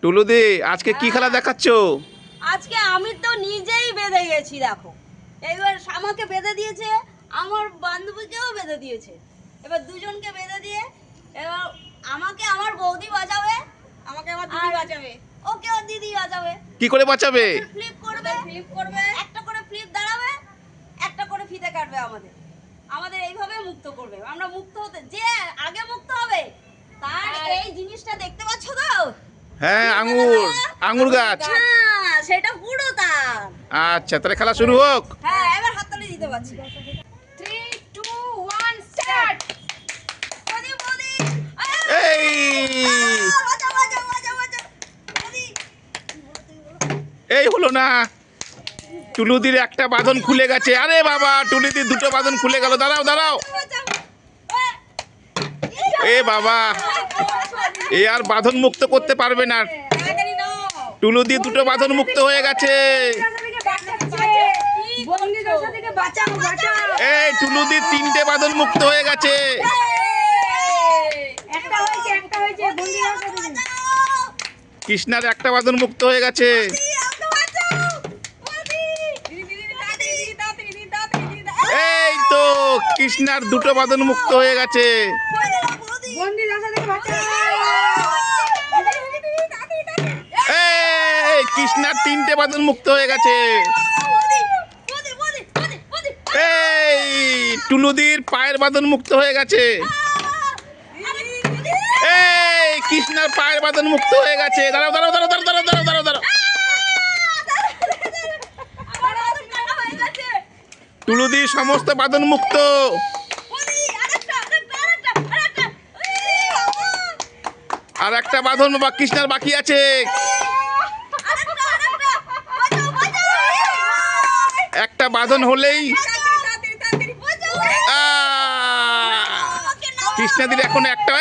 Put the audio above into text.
টুলুদি আজকে কি খেলা দেখাচ্ছ? আজকে আমি তো নিজেই বেঁধে গেছি, দেখো। এবার আমাকে বেঁধে দিয়েছে, আমার বান্ধবীকেও বেঁধে দিয়েছে। এবার দুজনকে বেঁধে দিয়ে এবার আমাকে আমার বৌদি বাঁচাবে, আমাকে আমার দিদি বাঁচাবে, ওকে ওর দিদি বাঁচাবে। কি করে বাঁচাবে? ফ্লিপ করবে, একটা করে ফ্লিপ দাঁড়াবে, একটা করে ফিতে কাটবে আমাদের। আমাদের এইভাবে মুক্ত করবে। আমরা মুক্ত হতে, যে আগে মুক্ত হবে তার এই জিনিসটা দেখতে পাচ্ছ তো? হ্যাঁ, আঙুর গাছ। হ্যাঁ, সেটা পুরো তার। আচ্ছা, তাহলে খেলা শুরু হোক। হ্যাঁ, এবার হাততালি দিতে পারছি। 3 2 1 স্টার্ট। বৌদি, বৌদি। এই বাঁচাও, বাঁচাও, বাঁচাও, বাঁচাও। বৌদি। এই হলো না, টুলুদির একটা বাঁধন খুলে গেছে। আরে বাবা, টুলুদির দুটো বাঁধন খুলে গেল। দাঁড়াও দাঁড়াও। বাঁচাও। এ বাবা, এ আর বাঁধন মুক্ত করতে পারবে না। তাড়াতাড়ি নাও। টুলুদি দুটো বাঁধন মুক্ত হয়ে গেছে। বন্দি দশা থেকে বাঁচাও, বাঁচাও। এই টুলুদির তিনটে বাঁধন মুক্ত হয়ে গেছে। একটা হয়েছে বন্দি দশা থেকে। বাঁচাও। কৃষ্ণার একটা বাঁধন মুক্ত হয়ে গেছে। আমাকে বাঁচাও। বৌদি। দিদি, তাড়াতাড়ি, তাড়াতাড়ি, তাড়াতাড়ি, তাড়াতাড়ি। এই তো কৃষ্ণার দুটো বাঁধন মুক্ত হয়ে গেছে। বৌদি। বন্দি দশা থেকে বাঁচাও। এই কৃষ্ণার তিনটে বাঁধন মুক্ত হয়ে গেছে। এই টুলুদির পায়ের বাঁধন মুক্ত হয়ে গেছে। এই কৃষ্ণার পায়ের বাঁধন মুক্ত হয়ে গেছে। দাঁড়াও দাঁড়াও দাঁড়াও দাঁড়াও দাঁড়াও দাঁড়াও দাঁড়াও দাঁড়াও। টুলুদির সমস্ত বাঁধন মুক্ত। আর একটা বাঁধন বা কৃষ্ণার বাকি আছে। একটা বাঁধন হলেই কৃষ্ণাদির এখন একটা।